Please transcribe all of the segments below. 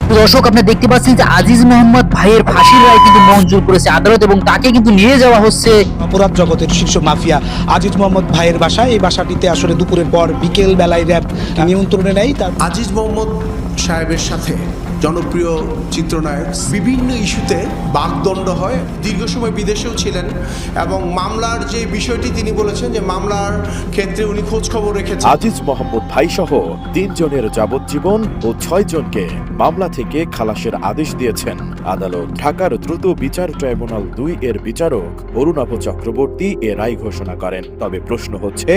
তো দর্শক, আপনারা দেখতে পাচ্ছেন যে আজিজ মোহাম্মদ ভাইয়ের ফাঁসির রায় কিন্তু মঞ্জুর করেছে আদালত এবং তাকে কিন্তু নিয়ে যাওয়া হচ্ছে অপরাধ জগতের শীর্ষ মাফিয়া আজিজ মোহাম্মদ ভাইয়ের বাসায়। এই বাসাটিতে আসলে দুপুরের পর বিকেল বেলায় র্যাব নিয়ন্ত্রণে নেয়। তার আজিজ মোহাম্মদ সাহেবের সাথে জনপ্রিয় চিত্রনায়ক বিভিন্ন ইস্যুতে বাগদণ্ড হয়। দীর্ঘ সময় বিদেশেও ছিলেন এবং মামলার যে বিষয়টি তিনি বলেছেন যে মামলার ক্ষেত্রে উনি খোঁজ খবর রেখেছেন। আজিজ মোহাম্মদ ভাই সহ 3 জনের যাবজ্জীবন ও 6 জনকে মামলা থেকে খালাসের আদেশ দিয়েছেন আদালত। ঢাকার দ্রুত বিচার ট্রাইব্যুনাল 2 এর বিচারক অরুণাভ চক্রবর্তী এ রায় ঘোষণা করেন। তবে প্রশ্ন হচ্ছে,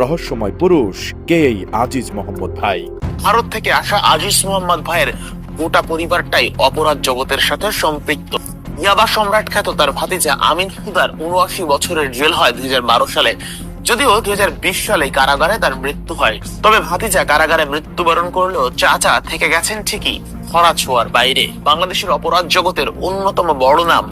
রহস্যময় পুরুষ কে এই আজিজ মোহাম্মদ ভাই? ভারত থেকে আসা আজিজ মোহাম্মদ ভাইয়ের গোটা পরিবারটাই অপরাধ জগতের সাথে সম্পৃক্ত। ইয়াবা সম্রাট খ্যাত তার ভাতিজা আমিন হুদার 79 বছরের জেল হয় 2012 সালে। যদিও 2020 সালে কারাগারে তার মৃত্যু হয়। তবে ভাতিজা কারাগারে মৃত্যুবরণ করলেও চাচা থেকে গেছেন ঠিকই ধরা ছোঁয়ার বাইরে। বাংলাদেশের অপরাধ জগতের অন্যতম বড় নাম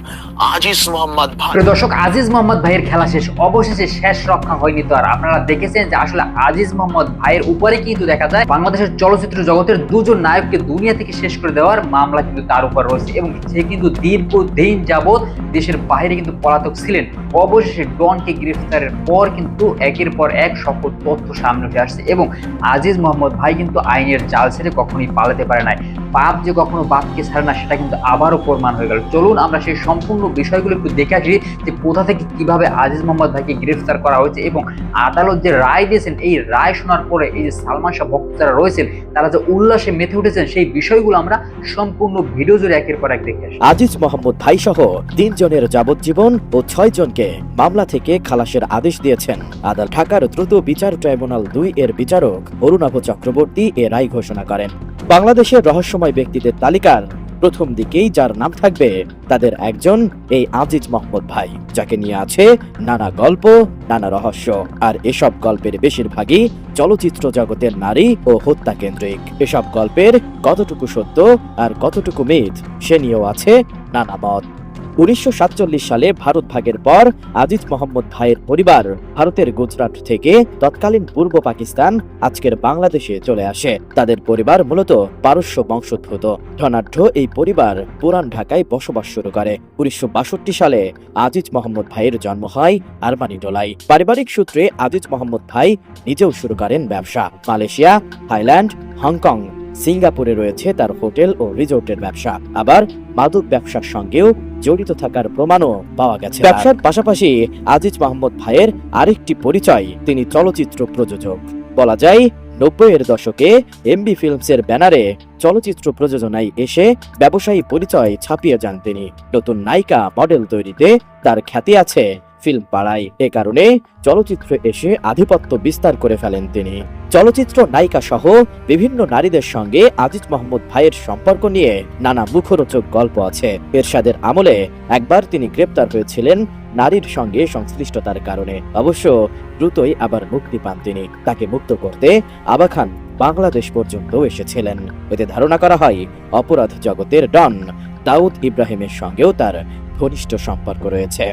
আজিজ মোহাম্মদ ভাই। প্রিয় দর্শক, আজিজ মোহাম্মদ ভাইয়ের খেলা শেষ, অবশেষে শেষ রক্ষা হয়নি। তো আর আপনারা দেখেছেন যে আসলে আজিজ মোহাম্মদ ভাইয়ের উপরে কিন্তু দেখা যায় বাংলাদেশের চলচ্চিত্র জগতের 2 জন নায়ককে দুনিয়া থেকে শেষ করে দেওয়ার মামলা কিন্তু তার উপর রয়েছে এবং সে কিন্তু দীর্ঘদিন যাবৎ দেশের বাইরে কিন্তু পলাতক ছিলেন। অবশেষে ডনকে গ্রেফতারের পর কিন্তু একের পর এক সকল তথ্য সামনে উঠে আসছে এবং আজিজ মোহাম্মদ ভাই কিন্তু আইনের জাল ছেড়ে কখনোই পালাতে পারে নাই। পাপ যে কখনো বাপকে ছাড়ে না, সেটা কিন্তু আবারও প্রমাণ হয়ে গেল। চলুন আমরা সেই সম্পূর্ণ বিষয়গুলো একটু দেখে আসি যে কোথা থেকে কিভাবে আজিজ মোহাম্মদ ভাইকে গ্রেফতার করা হয়েছে এবং আদালত যে রায় দিয়েছেন, এই রায় শোনার পরে এই যে সালমান শাহ ভক্ত যারা রয়েছেন তারা যে উল্লাসে মেতে উঠেছেন, সেই বিষয়গুলো আমরা সম্পূর্ণ ভিডিও জুড়ে একের পর এক দেখে আসি। আজিজ মোহাম্মদ ভাই সহ 3 জনের যাবজ্জীবন ও 6 জনকে মামলা থেকে খালাসের আদেশ দিয়েছেন আদালত। ঢাকার দ্রুত বিচার ট্রাইব্যুনাল 2 এর বিচারক অরুণাভ চক্রবর্তী এ রায় ঘোষণা করেন। বাংলাদেশের রহস্যময় ব্যক্তিদের তালিকার প্রথম দিকেই যার নাম থাকবে তাদের একজন এই আজিজ মোহাম্মদ ভাই, যাকে নিয়ে আছে নানা গল্প, নানা রহস্য। আর এসব গল্পের বেশিরভাগই চলচ্চিত্র জগতের নারী ও হত্যা কেন্দ্রিক। এসব গল্পের কতটুকু সত্য আর কতটুকু মিথ সে নিয়েও আছে নানা মত। 1947 সালে ভারত ভাগের পর আজিজ মোহাম্মদ ভাইয়ের পরিবার ভারতের গুজরাট থেকে তৎকালীন পূর্ব পাকিস্তান, আজকের বাংলাদেশে চলে আসে। তাদের পরিবার মূলত পারস্য বংশোদ্ভূত। ধনাঢ্য এই পরিবার পুরান ঢাকায় বসবাস শুরু করে। 1962 সালে আজিজ মোহাম্মদ ভাইয়ের জন্ম হয় আরমানিটোলায়। পারিবারিক সূত্রে আজিজ মোহাম্মদ ভাই নিজেও শুরু করেন ব্যবসা। মালয়েশিয়া, থাইল্যান্ড, হংকং, সিঙ্গাপুরে রয়েছে তার হোটেল ও রিসোর্টের ব্যবসা। আবার মাদক ব্যবসার সঙ্গেও জড়িত থাকার প্রমাণও পাওয়া গেছে। ব্যবসার পাশাপাশি আজিজ মোহাম্মদ ভাইয়ের আরেকটি পরিচয়, তিনি চলচ্চিত্র প্রযোজক। বলা যায় 90-এর দশকে এমবি ফিল্মসের ব্যানারে চলচ্চিত্র প্রযোজনায় এসে ব্যবসায়ী পরিচয় ছাপিয়ে যান তিনি। নতুন নায়িকা মডেল তৈরিতে তার খ্যাতি আছে ফিল্ম পাড়ায়। এ কারণে চলচ্চিত্রে এসে আধিপত্য বিস্তার করে ফেলেন তিনি। চলচ্চিত্র নায়িকা সহ বিভিন্ন নারীদের সঙ্গে আজিজ মোহাম্মদ ভাইয়ের সম্পর্ক নিয়ে নানা মুখরোচক গল্প আছে। এরশাদের আমলে একবার তিনি গ্রেপ্তার হয়েছিলেন নারীর সঙ্গে সংশ্লিষ্টতার কারণে। অবশ্য দ্রুতই আবার মুক্তি পান তিনি। তাকে মুক্ত করতে আবা খান বাংলাদেশ পর্যন্ত এসেছিলেন। এতে ধারণা করা হয় অপরাধ জগতের ডন দাউদ ইব্রাহিমের সঙ্গেও তার ঘনিষ্ঠ সম্পর্ক রয়েছে।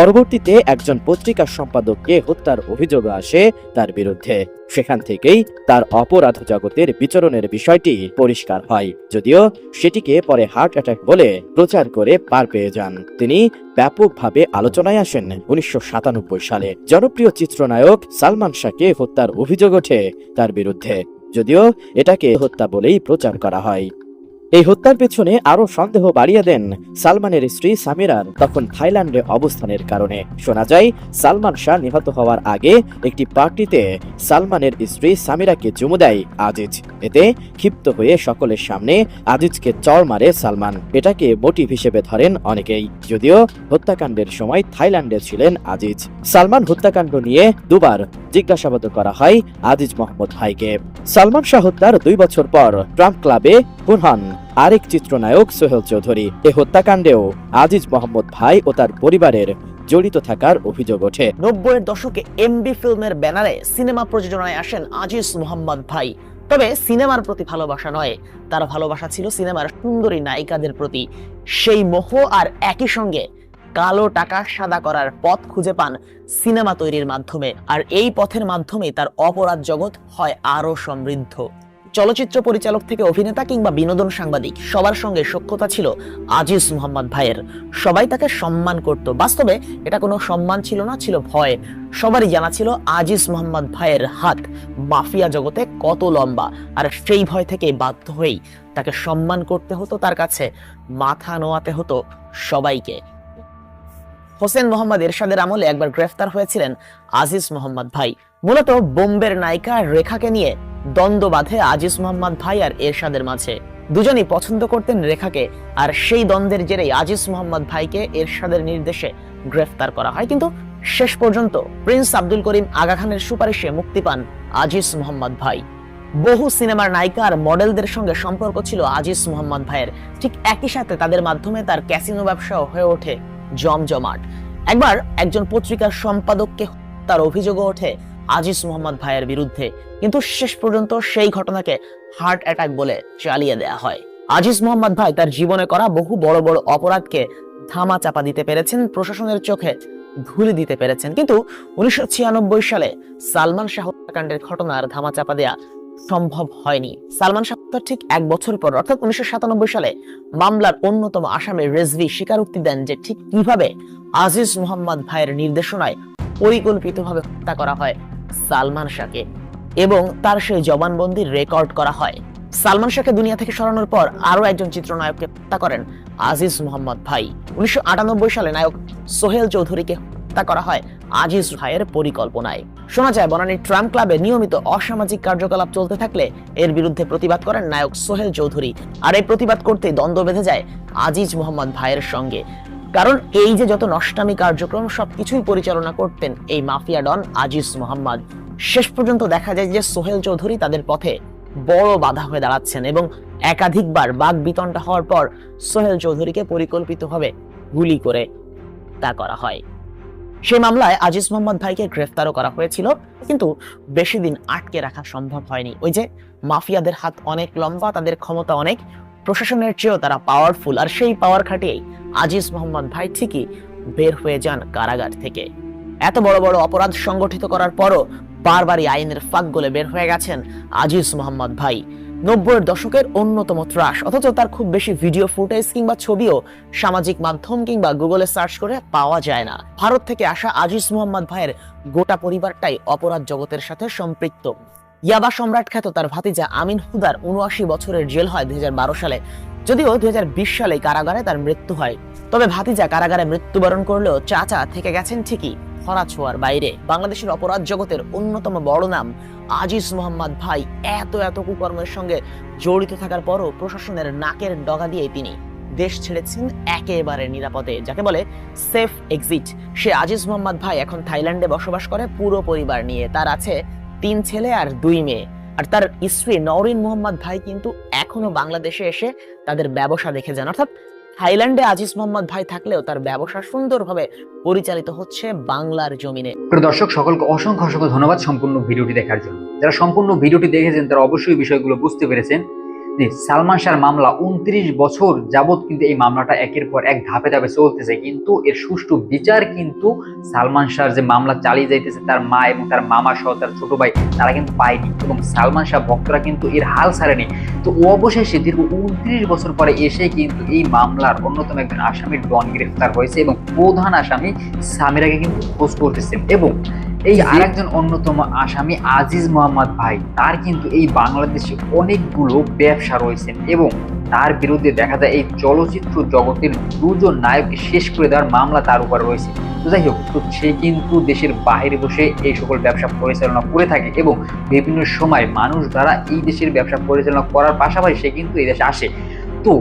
পরবর্তীতে একজন পত্রিকার সম্পাদককে হত্যার অভিযোগ আসে তার বিরুদ্ধে। সেখান থেকেই তার অপরাধ জগতের বিচরণের বিষয়টি পরিষ্কার হয়, যদিও সেটিকে পরে হার্ট অ্যাটাক বলে প্রচার করে পার পেয়ে যান। তিনি ব্যাপকভাবে আলোচনায় আসেন 1997 সালে। জনপ্রিয় চিত্রনায়ক সালমান শাহকে হত্যার অভিযোগ ওঠে তার বিরুদ্ধে, যদিও এটাকে হত্যা বলেই প্রচার করা হয়। এই হত্যার পেছনে আরো সন্দেহ বাড়িয়ে দেন সালমানের স্ত্রী সামিরার তখন থাইল্যান্ডে অবস্থানের কারণে। শোনা যায় সালমান শাহ নিহত হওয়ার আগে একটি পার্টিতে সালমানের স্ত্রী সামিরাকে চুমু দেয় আজিজ। এতে ক্ষিপ্ত হয়ে সকলের সামনে আজিজকে চড় মারে সালমান। এটাকে মোটিভ হিসেবে ধরেন অনেকেই, যদিও হত্যাকাণ্ডের সময় থাইল্যান্ডে ছিলেন আজিজ। সালমান হত্যাকাণ্ড নিয়ে 2 বার জিজ্ঞাসাবাদ করা হয় আজিজ মোহাম্মদ ভাইকে। সালমান শাহ হত্যার 2 বছর পর ট্রাম্প ক্লাবে খুন হন আরেক চিত্রনায়ক সোহেল চৌধুরী। এ হত্যাকাণ্ডেও আজিজ মোহাম্মদ ভাই ও তার পরিবারের জড়িত থাকার অভিযোগ ওঠে। 90-এর দশকে এমবি ফিল্মের ব্যানারে সিনেমা প্রযোজনায় আসেন আজিজ মোহাম্মদ ভাই। তবে সিনেমার প্রতি ভালোবাসা নয়, তার ভালোবাসা ছিল সিনেমার সুন্দরী নায়িকাদের প্রতি। সেই মোহ আর একই সঙ্গে কালো টাকা সাদা করার পথ খুঁজে পান সিনেমা তৈরির মাধ্যমে। আর এই পথের মাধ্যমে তার অপরাধ জগৎ হয় আরো সমৃদ্ধ। চলচ্চিত্র পরিচালক থেকে অভিনেতা কিংবা বিনোদন সাংবাদিক সবার সঙ্গে সখ্যতা ছিল আজিজ মোহাম্মদ ভাইয়ের। সবাই তাকে সম্মান করত। বাস্তবে এটা কোনো সম্মান ছিল না, ছিল ভয়। সবারই জানা ছিল আজিজ মোহাম্মদ ভাইয়ের হাত মাফিয়া জগতে কত লম্বা, আর সেই ভয় থেকে বাধ্য হয়েই তাকে সম্মান করতে হতো, তার কাছে মাথা নোয়াতে হতো সবাইকে। হোসেন মোহাম্মদ এরশাদের আমলে একবার গ্রেফতার হয়েছিলেন আজিজ মোহাম্মদ ভাই। মূলত বোম্বের নায়িকা রেখাকে নিয়ে দ্বন্দ্ব বাঁধে আজিজ মোহাম্মদ ভাই আর এরশাদের মাঝে। দুজনই পছন্দ করতেন রেখাকে, আর সেই দ্বন্দ্বের জেরেই আজিজ মোহাম্মদ ভাইকে এরশাদের নির্দেশে গ্রেফতার করা হয়। কিন্তু শেষ পর্যন্ত প্রিন্স আব্দুল করিম আগা খানের সুপারিশে মুক্তি পান আজিজ মোহাম্মদ ভাই। বহু সিনেমার নায়িকা আর মডেলদের সঙ্গে সম্পর্ক ছিল আজিজ মোহাম্মদ ভাইয়ের। ঠিক একই সাথে তাদের মাধ্যমে তার ক্যাসিনো ব্যবসাও হয়ে ওঠে জমজমাট। একবার একজন পত্রিকার সম্পাদককে তার অভিযোগও ওঠে আজিজ মোহাম্মদ ভাইয়ের বিরুদ্ধে, কিন্তু শেষ পর্যন্ত সেই ঘটনাকে হার্ট অ্যাটাক বলে চালিয়ে দেয়া হয়। আজিজ মোহাম্মদ ভাই তার জীবনে করা বহু বড় বড় অপরাধকে ধামা চাপা দিতে পেরেছেন, প্রশাসনের চোখে ধুলি দিতে পেরেছেন, কিন্তু 1996 সালে সালমান শাহ হত্যাকাণ্ডের ঘটনার ধামা চাপা দেয়া সম্ভব হয়নি। সালমান শাহ ঠিক 1 বছর পর অর্থাৎ 1997 সালে মামলার অন্যতম আসামি রেজভি স্বীকারোক্তি দেন যে ঠিক কিভাবে আজিজ মোহাম্মদ ভাইয়ের নির্দেশনায় পরিকল্পিতভাবে হত্যা করা হয় সালমান শাহকে, এবং তার সেই জবানবন্দি রেকর্ড করা হয়। সালমান শাহকে দুনিয়া থেকে সরানোর পর আরো একজন চিত্রনায়ককে হত্যা করেন আজিজ মোহাম্মদ ভাই। 1998 সালে নায়ক সোহেল চৌধুরীকে হত্যা করা হয় আজিজ ভাইয়ের পরিকল্পনায়। শোনা যায় বনানীর ট্রাম ক্লাবে নিয়মিত অসামাজিক কার্যকলাপ চলতে থাকলে এর বিরুদ্ধে প্রতিবাদ করেন নায়ক সোহেল চৌধুরী, আর এই প্রতিবাদ করতে দ্বন্দ্ব বেঁধে যায় আজিজ মোহাম্মদ ভাইয়ের সঙ্গে। কারণ এই যে যত নষ্টামি কার্যক্রম সবকিছুই পরিচালনা করতেন এই মাফিয়া ডন আজিজ মোহাম্মদ। শেষ পর্যন্ত দেখা যায় যে সোহেল চৌধুরী তাদের পথে বড় বাধা হয়ে দাঁড়াচ্ছেন, এবং একাধিকবার বাক বিতণ্ডা হওয়ার পর সোহেল চৌধুরীকে পরিকল্পিতভাবে গুলি করে তা করা হয়। সেই মামলায় আজিজ মোহাম্মদ ভাইকে গ্রেফতারও করা হয়েছিল, কিন্তু বেশি দিন আটকে রাখা সম্ভব হয়নি। ওই যে মাফিয়াদের হাত অনেক লম্বা, তাদের ক্ষমতা অনেক, প্রশাসনের চেয়েও তারা পাওয়ারফুল, আর সেই পাওয়ার খাটিয়েই আজিজ মোহাম্মদ ভাই ঠিকই বের হয়ে যান কারাগার থেকে। এত বড় বড় অপরাধ সংগঠিত করার পরও বারবারই আইনের ফাঁক গলে বের হয়ে গেছেন আজিজ মোহাম্মদ ভাই। 90-এর দশকের অন্যতম ত্রাস, অথচ তার খুব বেশি ভিডিও ফুটেজ কিংবা ছবিও সামাজিক মাধ্যম কিংবা গুগলে সার্চ করে পাওয়া যায় না। ভারত থেকে আসা আজিজ মোহাম্মদ ভাইয়ের গোটা পরিবারটাই অপরাধ জগতের সাথে সম্পৃক্ত। ইয়াবা সম্রাট খ্যাত তার ভাতিজা আমিন হুদার 79 বছরের জেল হয় 2012 সালে। যদিও 2020 সালে কারাগারে তার মৃত্যু হয়, তবে ভাতিজা কারাগারে মৃত্যুবরণ করলেও চাচা থেকে গেছেন ঠিকই ধরা ছোঁয়ার বাইরে। বাংলাদেশের অপরাধ জগতের অন্যতম বড় নাম আজিজ মোহাম্মদ ভাই এত কুকর্মের সঙ্গে জড়িত থাকার পরও প্রশাসনের নাকের ডগা দিয়ে তিনি দেশ ছেড়েছেন একেবারে নিরাপদে, যাকে বলে সেফ এক্সিট। সে আজিজ মোহাম্মদ ভাই এখন থাইল্যান্ডে বসবাস করে পুরো পরিবার নিয়ে। তার আছে 3 ছেলে আর 2 মেয়ে, আর তার স্ত্রী নওরিন মোহাম্মদ ভাই কিন্তু এখনো বাংলাদেশে এসে তাদের ব্যবসা দেখে যান। অর্থাৎ থাইল্যান্ডে আজিজ মোহাম্মদ ভাই থাকলেও তার ব্যবসা সুন্দরভাবে পরিচালিত হচ্ছে বাংলার জমিনে। প্রিয় দর্শক, সকলকে অসংখ্য ধন্যবাদ সম্পূর্ণ ভিডিওটি দেখার জন্য। যারা সম্পূর্ণ ভিডিওটি দেখেছেন তারা অবশ্যই বিষয়গুলো বুঝতে পেরেছেন যে সালমান শাহর মামলা 29 বছর যাবত কিন্তু এই মামলাটা একের পর এক ধাপে ধাপে চলতেছে, কিন্তু এর সুষ্ঠু বিচার কিন্তু সালমান শাহর যে মামলা চালিয়ে যাইতেছে তার মা এবং তার মামা সহ তার ছোট ভাই তারা কিন্তু পায়নি, এবং সালমান শাহ ভক্তরা কিন্তু এর হাল ছাড়েনি। তো অবশেষে দীর্ঘ 29 বছর পরে এসে কিন্তু এই মামলার অন্যতম একজন আসামি ডন গ্রেফতার হয়েছে, এবং প্রধান আসামি সামিরাকে কিন্তু খোঁজ করতেছেন। এবং এই আরেকজন অন্যতম আসামি আজিজ মোহাম্মদ ভাই, তার কিন্তু এই বাংলাদেশে অনেকগুলো ব্যবসা রয়েছেন, এবং তার বিরুদ্ধে দেখা যায় এই চলচ্চিত্র জগতের 2 জন নায়ককে শেষ করে দেওয়ার মামলা তার উপর রয়েছে। তো যাই হোক, তো সে কিন্তু দেশের বাইরে বসে এই সকল ব্যবসা পরিচালনা করে থাকে, এবং বিভিন্ন সময় মানুষ দ্বারা এই দেশের ব্যবসা পরিচালনা করার পাশাপাশি সে কিন্তু এই দেশে আসে। তো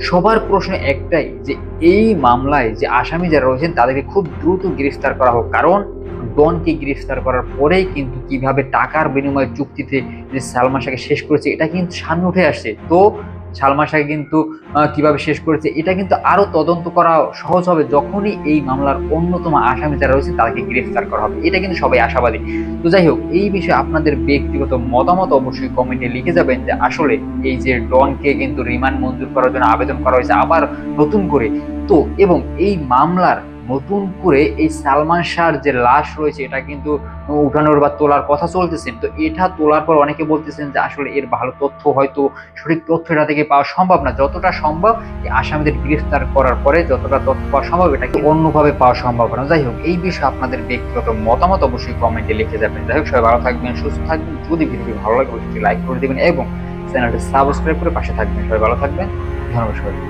সবার প্রশ্ন একটাই যে এই মামলায় যে আসামি যারা রয়েছেন তাদেরকে খুব দ্রুত গ্রেফতার করা হোক, কারণ ডনকে গ্রেফতার করার পরেই কিন্তু কিভাবে টাকার বিনিময়ে চুক্তিতে যে সালমান শাহকে শেষ করেছে এটা কিন্তু সামনে উঠে আসছে। তো সালমান শাহকে কিন্তু কিভাবে শেষ করেছে এটা কিন্তু আরো তদন্ত করা সহজ হবে যখনই এই মামলার অন্যতম আসামি যারা রয়েছে তাদেরকে গ্রেফতার করা হবে। এটা কিন্তু সবাই আশাবাদী। তো যাই হোক, এই বিষয়ে আপনাদের ব্যক্তিগত মতামত অবশ্যই কমেন্টে লিখে যাবেন যে আসলে এই যে ডনকে কিন্তু রিমান্ড মঞ্জুর করার জন্য আবেদন করা হয়েছে আবার নতুন করে, তো এবং এই মামলার নতুন করে এই সালমান শাহর যে লাশ রয়েছে এটা কিন্তু উঠানোর বা তোলার কথা চলতেছেন। তো এটা তোলার পর অনেকে বলতেছেন যে আসলে এর ভালো তথ্য হয়তো সঠিক তথ্য এটা থেকে পাওয়া সম্ভব না, যতটা সম্ভব এই আসামিদের গ্রেফতার করার পরে যতটা তথ্য পাওয়া সম্ভব এটাকে অন্যভাবে পাওয়া সম্ভব না। যাই হোক, এই বিষয়ে আপনাদের ব্যক্তিগত মতামত অবশ্যই কমেন্টে লিখে যাবেন। যাই হোক, সবাই ভালো থাকবেন, সুস্থ থাকবেন। যদি ভিডিওটি ভালো লাগে অবশ্যই লাইক করে দিবেন এবং চ্যানেলটি সাবস্ক্রাইব করে পাশে থাকবেন। সবাই ভালো থাকবেন, ধন্যবাদ সবাই।